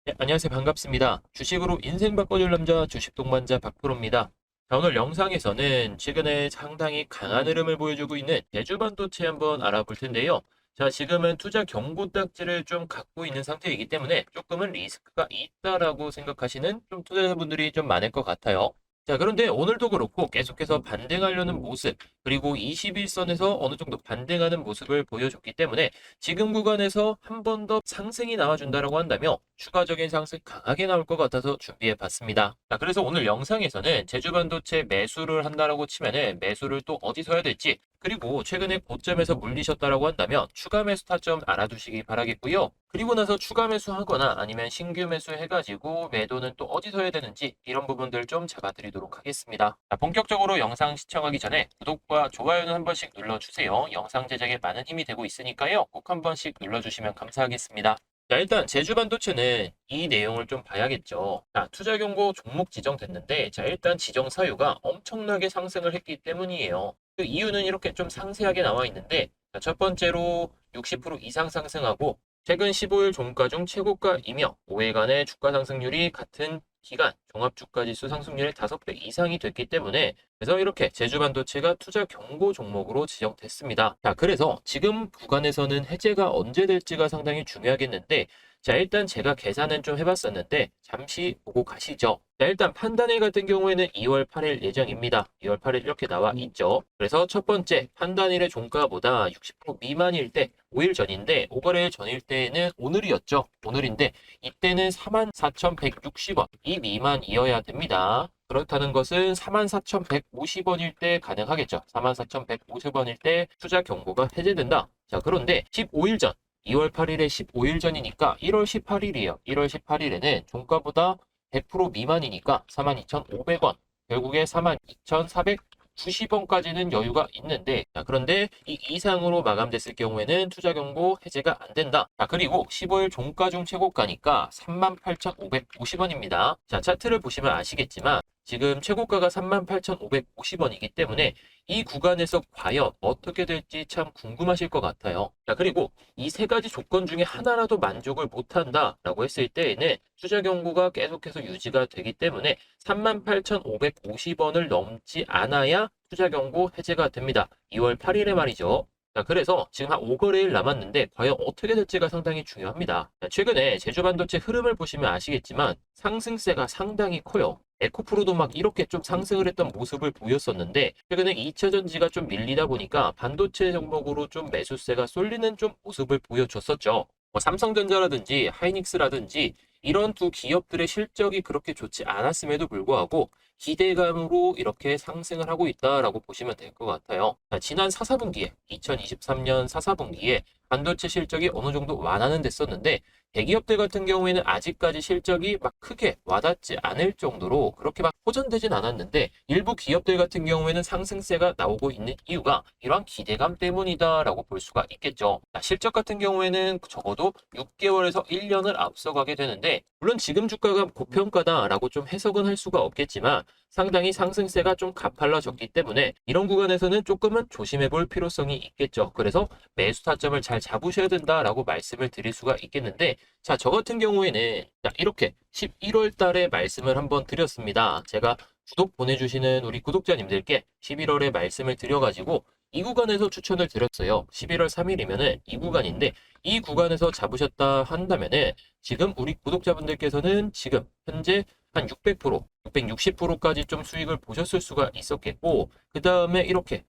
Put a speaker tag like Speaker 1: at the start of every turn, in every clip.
Speaker 1: 네, 안녕하세요. 반갑습니다. 주식으로 인생 바꿔줄 남자 주식 동반자 박프로입니다. 자, 오늘 영상에서는 최근에 상당히 강한 흐름을 보여주고 있는 제주 반도체 한번 알아볼 텐데요. 자, 지금은 투자 경고 딱지를 좀 갖고 있는 상태이기 때문에 조금은 리스크가 있다라고 생각하시는 좀 투자자분들이 좀 많을 것 같아요. 자, 그런데 오늘도 그렇고 계속해서 반등하려는 모습, 그리고 21선에서 어느 정도 반등하는 모습을 보여줬기 때문에 지금 구간에서 한 번 더 상승이 나와준다라고 한다면 추가적인 상승 강하게 나올 것 같아서 준비해 봤습니다. 자, 그래서 오늘 영상에서는 제주반도체 매수를 한다라고 치면은 매수를 또 어디서 해야 될지, 그리고 최근에 고점에서 물리셨다라고 한다면 추가 매수 타점 알아두시기 바라겠고요. 그리고 나서 추가 매수하거나 아니면 신규 매수 해가지고 매도는 또 어디서 해야 되는지 이런 부분들 좀 잡아드리도록 하겠습니다. 자, 본격적으로 영상 시청하기 전에 구독과 좋아요는 한 번씩 눌러주세요. 영상 제작에 많은 힘이 되고 있으니까요. 꼭 한 번씩 눌러주시면 감사하겠습니다. 자, 일단 제주반도체는 이 내용을 좀 봐야겠죠. 자, 투자 경고 종목 지정됐는데, 자, 일단 지정 사유가 엄청나게 상승을 했기 때문이에요. 그 이유는 이렇게 좀 상세하게 나와 있는데, 자, 첫 번째로 60% 이상 상승하고, 최근 15일 종가 중 최고가이며 5일간의 주가 상승률이 같은 기간 종합주가지수 상승률의 5배 이상이 됐기 때문에, 그래서 이렇게 제주반도체가 투자 경고 종목으로 지정됐습니다. 자, 그래서 지금 구간에서는 해제가 언제 될지가 상당히 중요하겠는데, 자, 일단 제가 계산은 좀 해봤었는데 잠시 보고 가시죠. 자, 일단 판단일 같은 경우에는 2월 8일 예정입니다. 2월 8일 이렇게 나와 있죠. 그래서 첫 번째 판단일의 종가보다 60% 미만일 때 5일 전인데, 5거래일 전일 때는 오늘이었죠. 오늘인데 이때는 44,160원 이 미만이어야 됩니다. 그렇다는 것은 44,150원일 때 가능하겠죠. 44,150원일 때 투자 경고가 해제된다. 자, 그런데 15일 전, 2월 8일에 15일 전이니까 1월 18일이에요. 1월 18일에는 종가보다 100% 미만이니까 42,500원. 결국에 42,490원까지는 여유가 있는데, 자, 그런데 이 이상으로 마감됐을 경우에는 투자 경고 해제가 안 된다. 자, 그리고 15일 종가 중 최고가니까 38,550원입니다. 자, 차트를 보시면 아시겠지만 지금 최고가가 38,550원이기 때문에 이 구간에서 과연 어떻게 될지 참 궁금하실 것 같아요. 자, 그리고 이 세 가지 조건 중에 하나라도 만족을 못한다라고 했을 때에는 투자 경고가 계속해서 유지가 되기 때문에 38,550원을 넘지 않아야 투자 경고 해제가 됩니다. 2월 8일에 말이죠. 자, 그래서 지금 한 5거래일 남았는데 과연 어떻게 될지가 상당히 중요합니다. 자, 최근에 제주반도체 흐름을 보시면 아시겠지만 상승세가 상당히 커요. 에코프로도 막 이렇게 좀 상승을 했던 모습을 보였었는데, 최근에 2차 전지가 좀 밀리다 보니까 반도체 종목으로 좀 매수세가 쏠리는 좀 모습을 보여줬었죠. 뭐 삼성전자라든지 하이닉스라든지 이런 두 기업들의 실적이 그렇게 좋지 않았음에도 불구하고 기대감으로 이렇게 상승을 하고 있다라고 보시면 될 것 같아요. 자, 지난 4사분기에 2023년 4사분기에 반도체 실적이 어느 정도 완화는 됐었는데, 대기업들 같은 경우에는 아직까지 실적이 막 크게 와닿지 않을 정도로 그렇게 막 호전되진 않았는데, 일부 기업들 같은 경우에는 상승세가 나오고 있는 이유가 이러한 기대감 때문이다라고 볼 수가 있겠죠. 자, 실적 같은 경우에는 적어도 6개월에서 1년을 앞서가게 되는데, 물론 지금 주가가 고평가다라고 좀 해석은 할 수가 없겠지만 상당히 상승세가 좀 가팔라졌기 때문에 이런 구간에서는 조금은 조심해 볼 필요성이 있겠죠. 그래서 매수 타점을 잘 잡으셔야 된다라고 말씀을 드릴 수가 있겠는데, 자, 저 같은 경우에는 자, 이렇게 11월 달에 말씀을 한번 드렸습니다. 제가 구독 보내주시는 우리 구독자님들께 11월에 말씀을 드려가지고 이 구간에서 추천을 드렸어요. 11월 3일이면은 이 구간인데, 이 구간에서 잡으셨다 한다면은 지금 우리 구독자분들께서는 지금 현재 한 600%, 660%까지 좀 수익을 보셨을 수가 있었겠고, 그 다음에 이렇게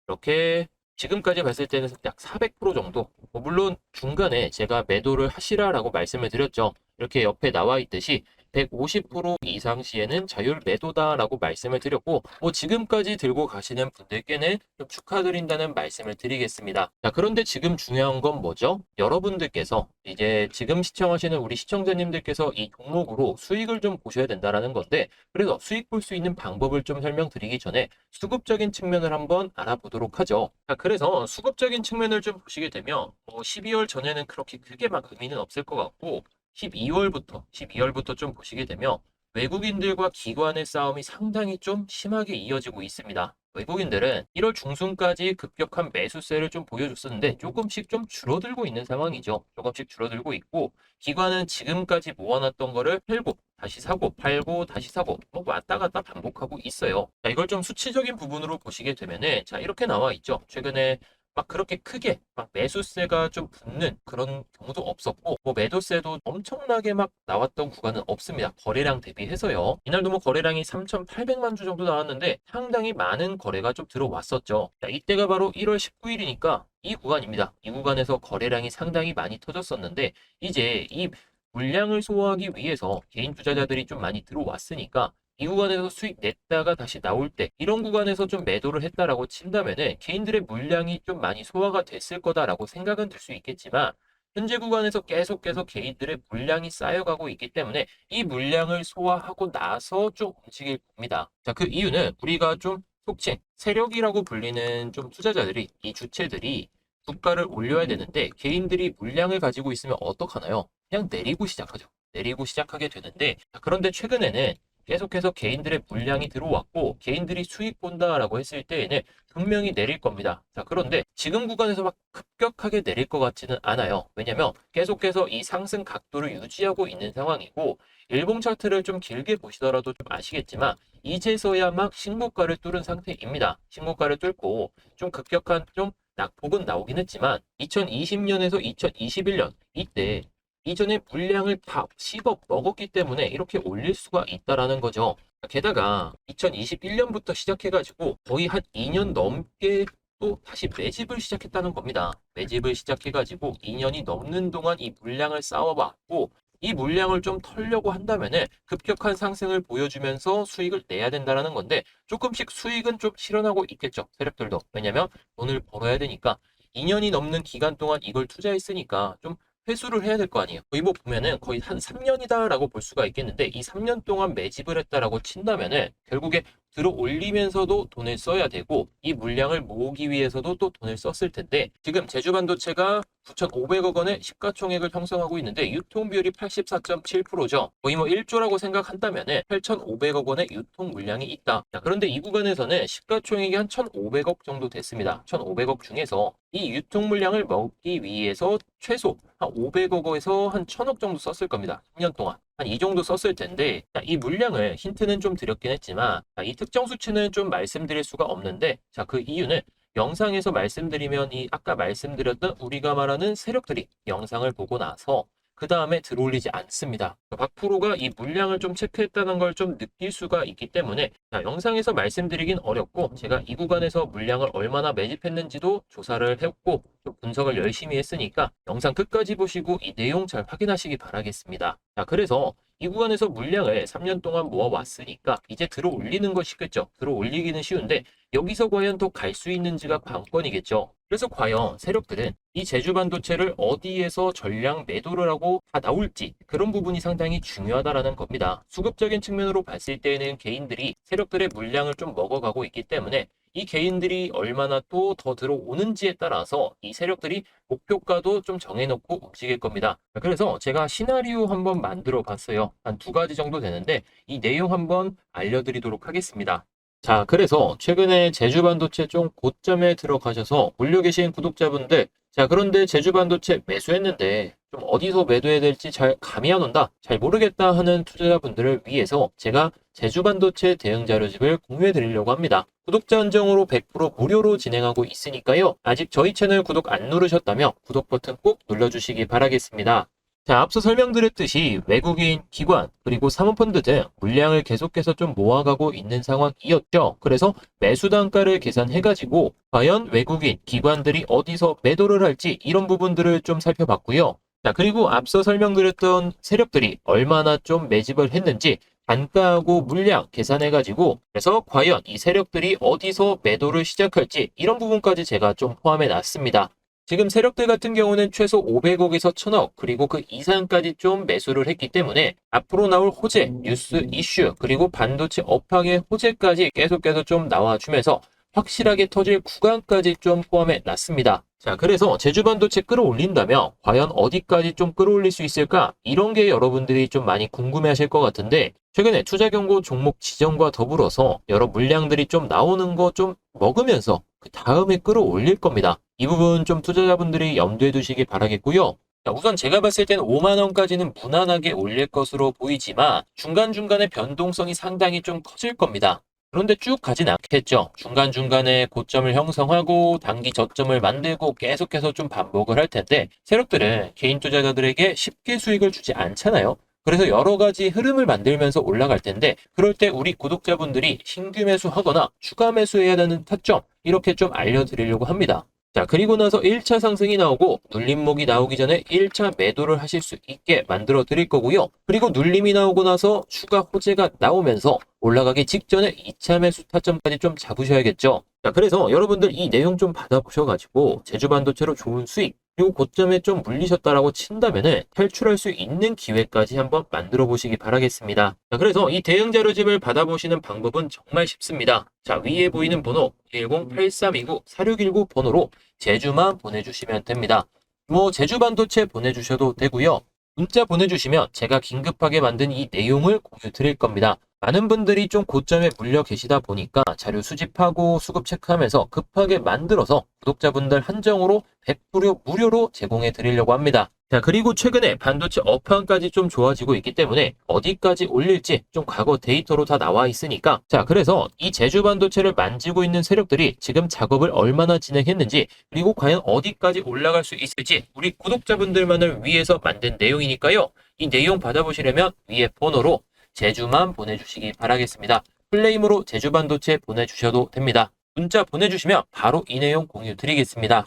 Speaker 1: 지금까지 봤을 때는 약 400% 정도. 물론 중간에 제가 매도를 하시라라고 말씀을 드렸죠. 이렇게 옆에 나와 있듯이 150% 이상 시에는 자율 매도다라고 말씀을 드렸고, 뭐 지금까지 들고 가시는 분들께는 좀 축하드린다는 말씀을 드리겠습니다. 자, 그런데 지금 중요한 건 뭐죠? 여러분들께서 이제 지금 시청하시는 우리 시청자님들께서 이 종목으로 수익을 좀 보셔야 된다라는 건데, 그래서 수익 볼 수 있는 방법을 좀 설명드리기 전에 수급적인 측면을 한번 알아보도록 하죠. 자, 그래서 수급적인 측면을 좀 보시게 되면 12월 전에는 그렇게 크게 막 의미는 없을 것 같고, 12월부터 좀 보시게 되면 외국인들과 기관의 싸움이 상당히 좀 심하게 이어지고 있습니다. 외국인들은 1월 중순까지 급격한 매수세를 좀 보여줬었는데 조금씩 좀 줄어들고 있는 상황이죠. 조금씩 줄어들고 있고 기관은 지금까지 모아놨던 거를 팔고 다시 사고 팔고 다시 사고 뭐 왔다 갔다 반복하고 있어요. 자, 이걸 좀 수치적인 부분으로 보시게 되면은 자 이렇게 나와 있죠. 최근에 막 그렇게 크게 막 매수세가 좀 붙는 그런 경우도 없었고 뭐 매도세도 엄청나게 막 나왔던 구간은 없습니다. 거래량 대비해서요. 이날도 뭐 거래량이 3,800만 주 정도 나왔는데 상당히 많은 거래가 좀 들어왔었죠. 자, 이때가 바로 1월 19일이니까 이 구간입니다. 이 구간에서 거래량이 상당히 많이 터졌었는데 이제 이 물량을 소화하기 위해서 개인 투자자들이 좀 많이 들어왔으니까 이 구간에서 수익 냈다가 다시 나올 때 이런 구간에서 좀 매도를 했다라고 친다면은 개인들의 물량이 좀 많이 소화가 됐을 거다라고 생각은 들 수 있겠지만 현재 구간에서 계속해서 개인들의 물량이 쌓여가고 있기 때문에 이 물량을 소화하고 나서 좀 움직일 겁니다. 자, 그 이유는 우리가 좀 속칭 세력이라고 불리는 좀 투자자들이 이 주체들이 주가를 올려야 되는데 개인들이 물량을 가지고 있으면 어떡하나요? 그냥 내리고 시작하죠. 내리고 시작하게 되는데 자, 그런데 최근에는 계속해서 개인들의 물량이 들어왔고 개인들이 수익 본다라고 했을 때에는 분명히 내릴 겁니다. 자, 그런데 지금 구간에서 막 급격하게 내릴 것 같지는 않아요. 왜냐면 계속해서 이 상승 각도를 유지하고 있는 상황이고 일봉 차트를 좀 길게 보시더라도 좀 아시겠지만 이제서야 막 신고가를 뚫은 상태입니다. 신고가를 뚫고 좀 급격한 좀 낙폭은 나오긴 했지만 2020년에서 2021년 이때 이전에 물량을 다 씹어 먹었기 때문에 이렇게 올릴 수가 있다라는 거죠. 게다가 2021년부터 시작해가지고 거의 한 2년 넘게 또 다시 매집을 시작했다는 겁니다. 매집을 시작해가지고 2년이 넘는 동안 이 물량을 쌓아왔고 이 물량을 좀 털려고 한다면은 급격한 상승을 보여주면서 수익을 내야 된다는 건데 조금씩 수익은 좀 실현하고 있겠죠. 세력들도. 왜냐면 돈을 벌어야 되니까 2년이 넘는 기간 동안 이걸 투자했으니까 좀 회수를 해야 될 거 아니에요. 거의 뭐 보면은 거의 한 3년이다라고 볼 수가 있겠는데 이 3년 동안 매집을 했다라고 친다면은 결국에 들어 올리면서도 돈을 써야 되고 이 물량을 모으기 위해서도 또 돈을 썼을 텐데 지금 제주반도체가 9,500억 원의 시가총액을 형성하고 있는데 유통 비율이 84.7%죠. 거의 뭐 1조라고 생각한다면은 8,500억 원의 유통 물량이 있다. 자, 그런데 이 구간에서는 시가총액이 한 1,500억 정도 됐습니다. 1,500억 중에서 이 유통 물량을 먹기 위해서 최소 한 500억에서 한 1,000억 정도 썼을 겁니다. 3년 동안. 한 이 정도 썼을 텐데 자, 이 물량을 힌트는 좀 드렸긴 했지만 자, 이 특정 수치는 좀 말씀드릴 수가 없는데 자, 그 이유는 영상에서 말씀드리면 이 아까 말씀드렸던 우리가 말하는 세력들이 영상을 보고 나서 그 다음에 들어올리지 않습니다. 박프로가 이 물량을 좀 체크했다는 걸 좀 느낄 수가 있기 때문에 자, 영상에서 말씀드리긴 어렵고 제가 이 구간에서 물량을 얼마나 매집했는지도 조사를 했고 또 분석을 열심히 했으니까 영상 끝까지 보시고 이 내용 잘 확인하시기 바라겠습니다. 자, 그래서 이 구간에서 물량을 3년 동안 모아왔으니까 이제 들어 올리는 거 쉽겠죠. 들어 올리기는 쉬운데 여기서 과연 더 갈 수 있는지가 관건이겠죠. 그래서 과연 세력들은 이 제주반도체를 어디에서 전량 매도를 하고 다 나올지 그런 부분이 상당히 중요하다라는 겁니다. 수급적인 측면으로 봤을 때는 개인들이 세력들의 물량을 좀 먹어가고 있기 때문에 이 개인들이 얼마나 또 더 들어오는지에 따라서 이 세력들이 목표가도 좀 정해놓고 움직일 겁니다. 그래서 제가 시나리오 한번 만들어 봤어요. 한 2가지 정도 되는데 이 내용 한번 알려드리도록 하겠습니다. 자, 그래서 최근에 제주반도체 좀 고점에 들어가셔서 올려 계신 구독자분들, 자, 그런데 제주반도체 매수했는데 좀 어디서 매도해야 될지 잘 감이 안 온다, 잘 모르겠다 하는 투자자분들을 위해서 제가 제주반도체 대응 자료집을 공유해 드리려고 합니다. 구독자 한정으로 100% 무료로 진행하고 있으니까요. 아직 저희 채널 구독 안 누르셨다면 구독 버튼 꼭 눌러주시기 바라겠습니다. 자, 앞서 설명드렸듯이 외국인, 기관, 그리고 사모펀드 등 물량을 계속해서 좀 모아가고 있는 상황이었죠. 그래서 매수 단가를 계산해가지고 과연 외국인, 기관들이 어디서 매도를 할지 이런 부분들을 좀 살펴봤고요. 자, 그리고 앞서 설명드렸던 세력들이 얼마나 좀 매집을 했는지 단가하고 물량 계산해가지고 그래서 과연 이 세력들이 어디서 매도를 시작할지 이런 부분까지 제가 좀 포함해 놨습니다. 지금 세력들 같은 경우는 최소 500억에서 1,000억 그리고 그 이상까지 좀 매수를 했기 때문에 앞으로 나올 호재, 뉴스, 이슈 그리고 반도체 업황의 호재까지 계속해서 좀 나와주면서 확실하게 터질 구간까지 좀 포함해 놨습니다. 자, 그래서 제주반도체 끌어올린다면 과연 어디까지 좀 끌어올릴 수 있을까? 이런 게 여러분들이 좀 많이 궁금해하실 것 같은데 최근에 투자 경고 종목 지정과 더불어서 여러 물량들이 좀 나오는 거 좀 먹으면서 그 다음에 끌어올릴 겁니다. 이 부분 좀 투자자분들이 염두에 두시기 바라겠고요. 자, 우선 제가 봤을 때는 5만 원까지는 무난하게 올릴 것으로 보이지만 중간중간에 변동성이 상당히 좀 커질 겁니다. 그런데 쭉 가진 않겠죠. 중간중간에 고점을 형성하고 단기 저점을 만들고 계속해서 좀 반복을 할 텐데 세력들은 개인 투자자들에게 쉽게 수익을 주지 않잖아요. 그래서 여러 가지 흐름을 만들면서 올라갈 텐데 그럴 때 우리 구독자분들이 신규 매수하거나 추가 매수해야 되는 타점 이렇게 좀 알려드리려고 합니다. 자, 그리고 나서 1차 상승이 나오고 눌림목이 나오기 전에 1차 매도를 하실 수 있게 만들어 드릴 거고요. 그리고 눌림이 나오고 나서 추가 호재가 나오면서 올라가기 직전에 2차 매수 타점까지 좀 잡으셔야겠죠. 자, 그래서 여러분들 이 내용 좀 받아보셔가지고 제주반도체로 좋은 수익 그리고 고점에 좀 물리셨다라고 친다면은 탈출할 수 있는 기회까지 한번 만들어 보시기 바라겠습니다. 자, 그래서 이 대응 자료집을 받아보시는 방법은 정말 쉽습니다. 자, 위에 보이는 번호 10-8329-4619 번호로 제주만 보내주시면 됩니다. 뭐 제주반도체 보내주셔도 되고요. 문자 보내주시면 제가 긴급하게 만든 이 내용을 공유 드릴 겁니다. 많은 분들이 좀 고점에 물려 계시다 보니까 자료 수집하고 수급 체크하면서 급하게 만들어서 구독자분들 한정으로 100% 무료로 제공해 드리려고 합니다. 자, 그리고 최근에 반도체 업황까지 좀 좋아지고 있기 때문에 어디까지 올릴지 좀 과거 데이터로 다 나와 있으니까 자, 그래서 이 제주 반도체를 만지고 있는 세력들이 지금 작업을 얼마나 진행했는지 그리고 과연 어디까지 올라갈 수 있을지 우리 구독자분들만을 위해서 만든 내용이니까요. 이 내용 받아보시려면 위에 번호로 제주만 보내주시기 바라겠습니다. 플레임으로 제주반도체 보내주셔도 됩니다. 문자 보내주시면 바로 이 내용 공유 드리겠습니다.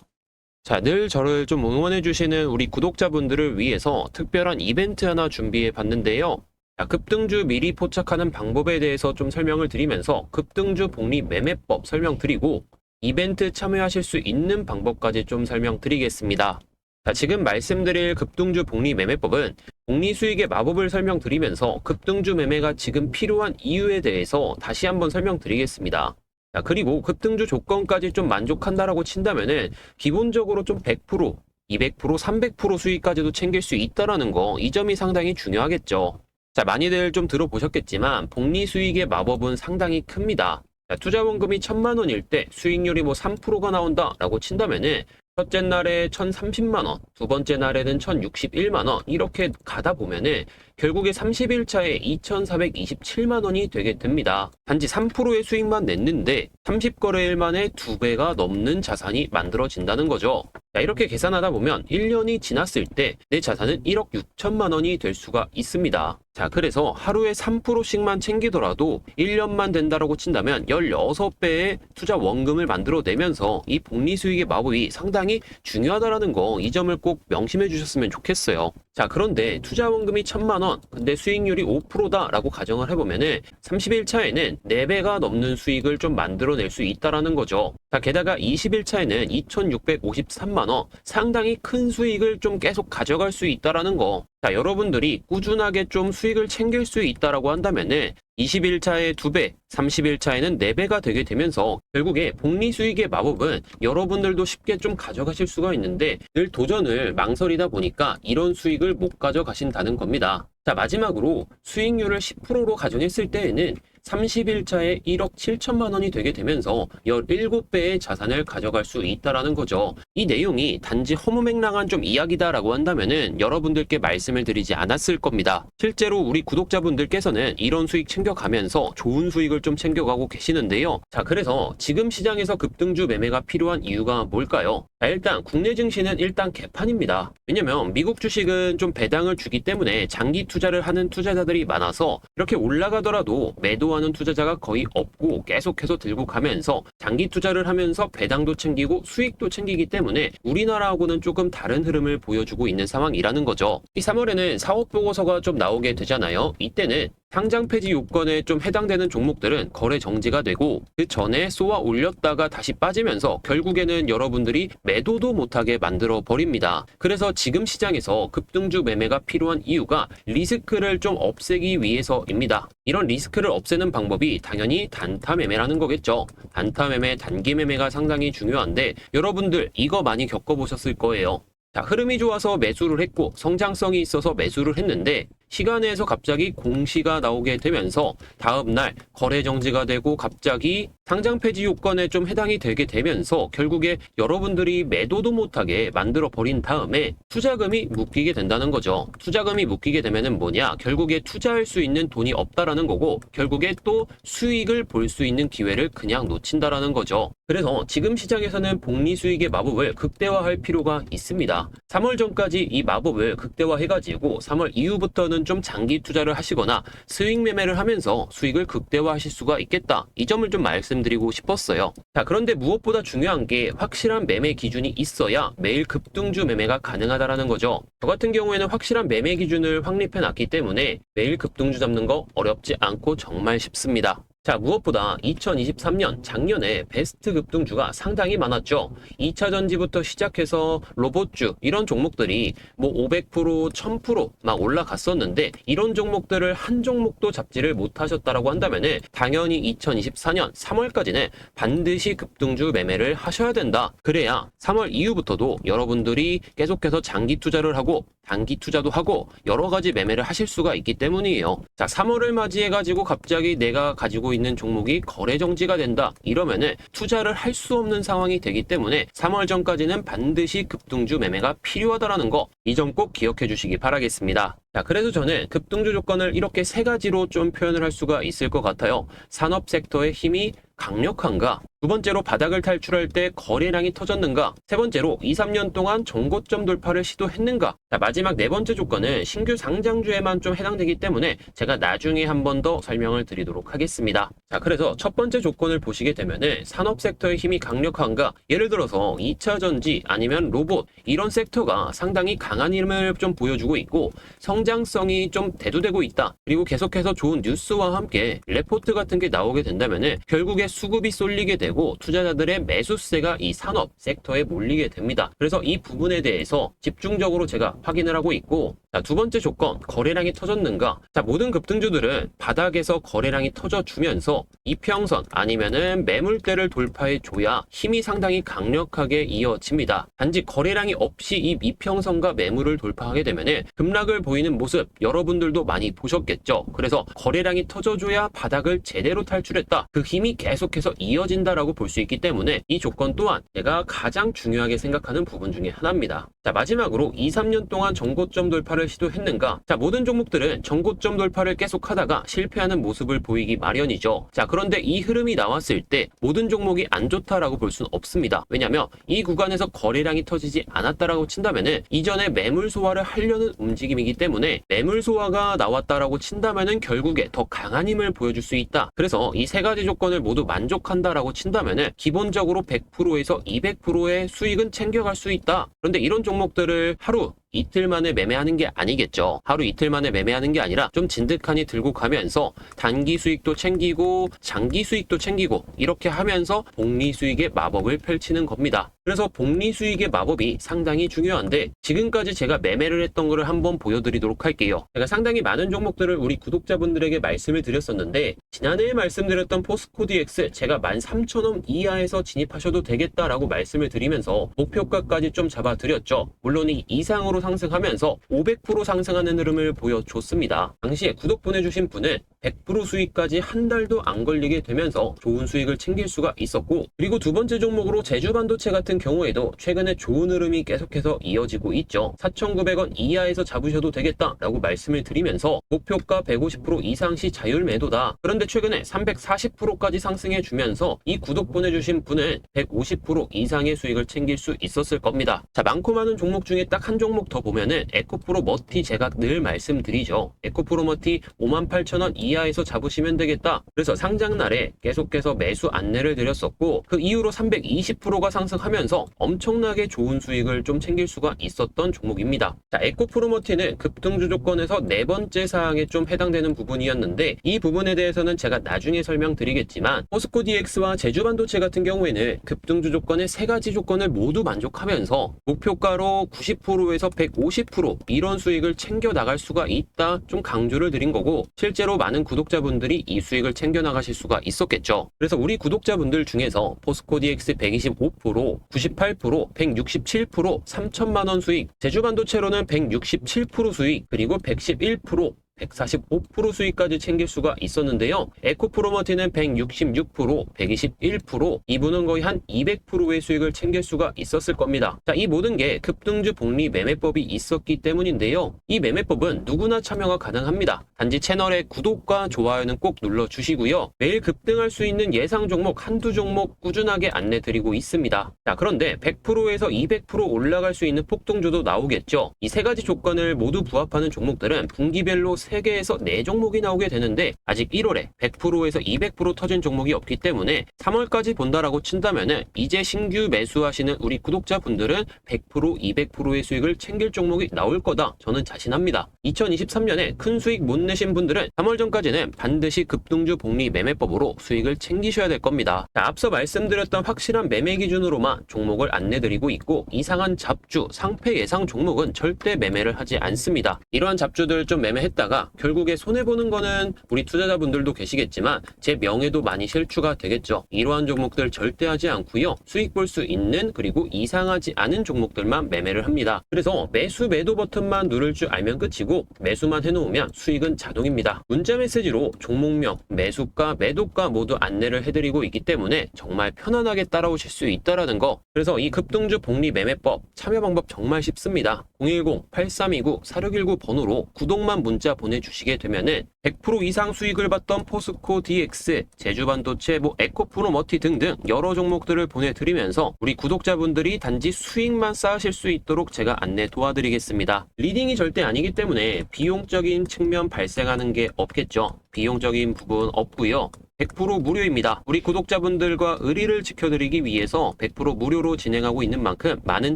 Speaker 1: 자, 늘 저를 좀 응원해주시는 우리 구독자분들을 위해서 특별한 이벤트 하나 준비해 봤는데요. 자, 급등주 미리 포착하는 방법에 대해서 좀 설명을 드리면서 급등주 복리 매매법 설명드리고 이벤트 참여하실 수 있는 방법까지 좀 설명드리겠습니다. 자, 지금 말씀드릴 급등주 복리 매매법은 복리 수익의 마법을 설명드리면서 급등주 매매가 지금 필요한 이유에 대해서 다시 한번 설명드리겠습니다. 자, 그리고 급등주 조건까지 좀 만족한다라고 친다면은 기본적으로 좀 100%, 200%, 300% 수익까지도 챙길 수 있다라는 거, 이 점이 상당히 중요하겠죠. 자, 많이들 좀 들어보셨겠지만 복리 수익의 마법은 상당히 큽니다. 자, 투자 원금이 1,000만 원일 때 수익률이 뭐 3%가 나온다라고 친다면은 첫째 날에 1,030만 원, 두 번째 날에는 1,061만 원 이렇게 가다 보면은 결국에 30일차에 2,427만 원이 되게 됩니다. 단지 3%의 수익만 냈는데 30거래일 만에 2배가 넘는 자산이 만들어진다는 거죠. 자, 이렇게 계산하다 보면 1년이 지났을 때 내 자산은 1억 6천만 원이 될 수가 있습니다. 자, 그래서 하루에 3%씩만 챙기더라도 1년만 된다라고 친다면 16배의 투자 원금을 만들어내면서 이 복리 수익의 마법이 상당히 중요하다라는 거, 이 점을 꼭 명심해 주셨으면 좋겠어요. 자, 그런데 투자 원금이 1,000만 원, 근데 수익률이 5%다라고 가정을 해보면은 30일 차에는 4배가 넘는 수익을 좀 만들어낼 수 있다라는 거죠. 자, 게다가 20일 차에는 2,653만 원, 상당히 큰 수익을 좀 계속 가져갈 수 있다라는 거. 자, 여러분들이 꾸준하게 좀 수익을 챙길 수 있다라고 한다면은 20일차에 2배, 30일차에는 4배가 되게 되면서 결국에 복리 수익의 마법은 여러분들도 쉽게 좀 가져가실 수가 있는데 늘 도전을 망설이다 보니까 이런 수익을 못 가져가신다는 겁니다. 자, 마지막으로 수익률을 10%로 가정했을 때에는 30일차에 1억 7천만 원이 되게 되면서 17배의 자산을 가져갈 수 있다라는 거죠. 이 내용이 단지 허무맹랑한 좀 이야기다라고 한다면은 여러분들께 말씀을 드리지 않았을 겁니다. 실제로 우리 구독자분들께서는 이런 수익 챙겨가면서 좋은 수익을 좀 챙겨가고 계시는데요. 자, 그래서 지금 시장에서 급등주 매매가 필요한 이유가 뭘까요? 자, 일단 국내 증시는 일단 개판입니다. 왜냐면 미국 주식은 좀 배당을 주기 때문에 장기 투자를 하는 투자자들이 많아서 이렇게 올라가더라도 매도하는 투자자가 거의 없고 계속해서 들고 가면서 장기 투자를 하면서 배당도 챙기고 수익도 챙기기 때문에 우리나라하고는 조금 다른 흐름을 보여주고 있는 상황이라는 거죠. 이 3월에는 사업 보고서가 좀 나오게 되잖아요. 이때는
Speaker 2: 상장 폐지 요건에 좀 해당되는 종목들은 거래 정지가 되고 그 전에 쏘아 올렸다가 다시 빠지면서 결국에는 여러분들이 매도도 못하게 만들어 버립니다. 그래서 지금 시장에서 급등주 매매가 필요한 이유가 리스크를 좀 없애기 위해서입니다. 이런 리스크를 없애는 방법이 당연히 단타 매매라는 거겠죠. 단타 매매, 단기 매매가 상당히 중요한데 여러분들 이거 많이 겪어보셨을 거예요. 자, 흐름이 좋아서 매수를 했고 성장성이 있어서 매수를 했는데 시간에서 갑자기 공시가 나오게 되면서 다음날 거래 정지가 되고 갑자기 상장 폐지 요건에 좀 해당이 되게 되면서 결국에 여러분들이 매도도 못하게 만들어 버린 다음에 투자금이 묶이게 된다는 거죠. 투자금이 묶이게 되면은 뭐냐? 결국에 투자할 수 있는 돈이 없다라는 거고 결국에 또 수익을 볼 수 있는 기회를 그냥 놓친다라는 거죠. 그래서 지금 시장에서는 복리 수익의 마법을 극대화할 필요가 있습니다. 3월 전까지 이 마법을 극대화해가지고 3월 이후부터는 좀 장기 투자를 하시거나 스윙 매매를 하면서 수익을 극대화하실 수가 있겠다. 이 점을 좀 말씀드리고 싶었어요. 자, 그런데 무엇보다 중요한 게 확실한 매매 기준이 있어야 매일 급등주 매매가 가능하다라는 거죠. 저 같은 경우에는 확실한 매매 기준을 확립해 놨기 때문에 매일 급등주 잡는 거 어렵지 않고 정말 쉽습니다. 자, 무엇보다 2023년 작년에 베스트 급등주가 상당히 많았죠. 2차 전지부터 시작해서 로봇주 이런 종목들이 뭐 500%, 1000% 막 올라갔었는데 이런 종목들을 한 종목도 잡지를 못하셨다라고 한다면은 당연히 2024년 3월까지는 반드시 급등주 매매를 하셔야 된다. 그래야 3월 이후부터도 여러분들이 계속해서 장기 투자를 하고 단기 투자도 하고 여러 가지 매매를 하실 수가 있기 때문이에요. 자, 3월을 맞이해가지고 갑자기 내가 가지고 있는 종목이 거래 정지가 된다. 이러면은 투자를 할 수 없는 상황이 되기 때문에 3월 전까지는 반드시 급등주 매매가 필요하다라는 거, 이 점 꼭 기억해 주시기 바라겠습니다. 자, 그래서 저는 급등주 조건을 이렇게 세 가지로 좀 표현을 할 수가 있을 것 같아요. 산업 섹터의 힘이 강력한가? 두 번째로 바닥을 탈출할 때 거래량이 터졌는가? 세 번째로 2, 3년 동안 정고점 돌파를 시도했는가? 자, 마지막 네 번째 조건은 신규 상장주에만 좀 해당되기 때문에 제가 나중에 한 번 더 설명을 드리도록 하겠습니다. 자, 그래서 첫 번째 조건을 보시게 되면은 산업 섹터의 힘이 강력한가? 예를 들어서 2차 전지 아니면 로봇 이런 섹터가 상당히 강한 힘을 좀 보여주고 있고 성장성이 좀 대두되고 있다. 그리고 계속해서 좋은 뉴스와 함께 레포트 같은 게 나오게 된다면은 결국에 수급이 쏠리게 되고 투자자들의 매수세가 이 산업 섹터에 몰리게 됩니다. 그래서 이 부분에 대해서 집중적으로 제가 확인을 하고 있고, 자, 두 번째 조건, 거래량이 터졌는가? 자, 모든 급등주들은 바닥에서 거래량이 터져주면서 이평선 아니면은 매물대를 돌파해 줘야 힘이 상당히 강력하게 이어집니다. 단지 거래량이 없이 이 이평선과 매물을 돌파하게 되면은 급락을 보이는 모습 여러분들도 많이 보셨겠죠. 그래서 거래량이 터져줘야 바닥을 제대로 탈출했다. 그 힘이 계속해서 이어진다라고 볼 수 있기 때문에 이 조건 또한 제가 가장 중요하게 생각하는 부분 중에 하나입니다. 자, 마지막으로 2, 3년 동안 정고점 돌파를 시도했는가? 자, 모든 종목들은 정고점 돌파를 계속하다가 실패하는 모습을 보이기 마련이죠. 자, 그런데 이 흐름이 나왔을 때 모든 종목이 안 좋다라고 볼 수는 없습니다. 왜냐하면 이 구간에서 거래량이 터지지 않았다라고 친다면은 이전에 매물 소화를 하려는 움직임이기 때문에 매물 소화가 나왔다라고 친다면은 결국에 더 강한 힘을 보여줄 수 있다. 그래서 이 세 가지 조건을 모두 만족한다라고 친다면은 기본적으로 100%에서 200%의 수익은 챙겨갈 수 있다. 그런데 이런 종목들을 하루 이틀 만에 매매하는 게 아니겠죠. 하루 이틀 만에 매매하는 게 아니라 좀 진득하니 들고 가면서 단기 수익도 챙기고 장기 수익도 챙기고 이렇게 하면서 복리 수익의 마법을 펼치는 겁니다. 그래서 복리 수익의 마법이 상당히 중요한데 지금까지 제가 매매를 했던 거를 한번 보여드리도록 할게요. 제가 상당히 많은 종목들을 우리 구독자분들에게 말씀을 드렸었는데 지난해에 말씀드렸던 포스코 DX 제가 13,000원 이하에서 진입하셔도 되겠다라고 말씀을 드리면서 목표가까지 좀 잡아드렸죠. 물론 이 이상으로 상승하면서 500% 상승하는 흐름을 보여줬습니다. 당시에 구독 보내주신 분은 100% 수익까지 한 달도 안 걸리게 되면서 좋은 수익을 챙길 수가 있었고, 그리고 두 번째 종목으로 제주반도체 같은 경우에도 최근에 좋은 흐름이 계속해서 이어지고 있죠. 4,900원 이하에서 잡으셔도 되겠다라고 말씀을 드리면서 목표가 150% 이상 시 자율 매도다. 그런데 최근에 340%까지 상승해 주면서 이 구독 보내주신 분은 150% 이상의 수익을 챙길 수 있었을 겁니다. 자, 많고 많은 종목 중에 딱 한 종목 더 보면은 에코프로 머티 제가 늘 말씀드리죠. 에코프로 머티 58,000원 이하 이하에서 잡으시면 되겠다. 그래서 상장날에 계속해서 매수 안내를 드렸었고 그 이후로 320%가 상승하면서 엄청나게 좋은 수익을 좀 챙길 수가 있었던 종목입니다. 자, 에코프로머티는 급등주 조건에서 네 번째 사항에 좀 해당되는 부분이었는데 이 부분에 대해서는 제가 나중에 설명드리겠지만 포스코 DX와 제주반도체 같은 경우에는 급등주 조건의 세 가지 조건을 모두 만족하면서 목표가로 90%에서 150% 이런 수익을 챙겨 나갈 수가 있다 좀 강조를 드린 거고 실제로 많은 구독자분들이 이 수익을 챙겨 나가실 수가 있었겠죠. 그래서 우리 구독자분들 중에서 포스코 DX 125%, 98%, 167%, 3천만 원 수익, 제주반도체로는 167% 수익, 그리고 111%, 145% 수익까지 챙길 수가 있었는데요. 에코프로머티는 166%, 121%, 이분은 거의 한 200%의 수익을 챙길 수가 있었을 겁니다. 자, 이 모든 게 급등주 복리 매매법이 있었기 때문인데요. 이 매매법은 누구나 참여가 가능합니다. 단지 채널의 구독과 좋아요는 꼭 눌러주시고요. 매일 급등할 수 있는 예상 종목 한두 종목 꾸준하게 안내드리고 있습니다. 자, 그런데 100%에서 200% 올라갈 수 있는 폭등주도 나오겠죠. 이 세 가지 조건을 모두 부합하는 종목들은 분기별로 3개에서 4종목이 나오게 되는데 아직 1월에 100%에서 200% 터진 종목이 없기 때문에 3월까지 본다라고 친다면은 이제 신규 매수하시는 우리 구독자분들은 100%, 200%의 수익을 챙길 종목이 나올 거다. 저는 자신합니다. 2023년에 큰 수익 못 내신 분들은 3월 전까지는 반드시 급등주 복리 매매법으로 수익을 챙기셔야 될 겁니다. 자, 앞서 말씀드렸던 확실한 매매 기준으로만 종목을 안내드리고 있고 이상한 잡주, 상패 예상 종목은 절대 매매를 하지 않습니다. 이러한 잡주들 좀 매매했다가 결국에 손해보는 거는 우리 투자자분들도 계시겠지만 제 명예도 많이 실추가 되겠죠. 이러한 종목들 절대 하지 않고요. 수익 볼 수 있는 그리고 이상하지 않은 종목들만 매매를 합니다. 그래서 매수 매도 버튼만 누를 줄 알면 끝이고 매수만 해놓으면 수익은 자동입니다. 문자 메시지로 종목명, 매수가, 매도가 모두 안내를 해드리고 있기 때문에 정말 편안하게 따라오실 수 있다라는 거. 그래서 이 급등주 복리 매매법 참여 방법 정말 쉽습니다. 010-8329-4619 번호로 구독만 문자 보내주시게 되면은 100% 이상 수익을 봤던 포스코 DX, 제주반도체, 에코프로머티 등등 여러 종목들을 보내드리면서 우리 구독자분들이 단지 수익만 쌓으실 수 있도록 제가 안내 도와드리겠습니다. 리딩이 절대 아니기 때문에 비용적인 측면 발생하는 게 없겠죠. 비용적인 부분 없고요. 100% 무료입니다. 우리 구독자분들과 의리를 지켜드리기 위해서 100% 무료로 진행하고 있는 만큼 많은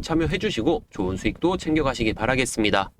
Speaker 2: 참여해주시고 좋은 수익도 챙겨가시기 바라겠습니다.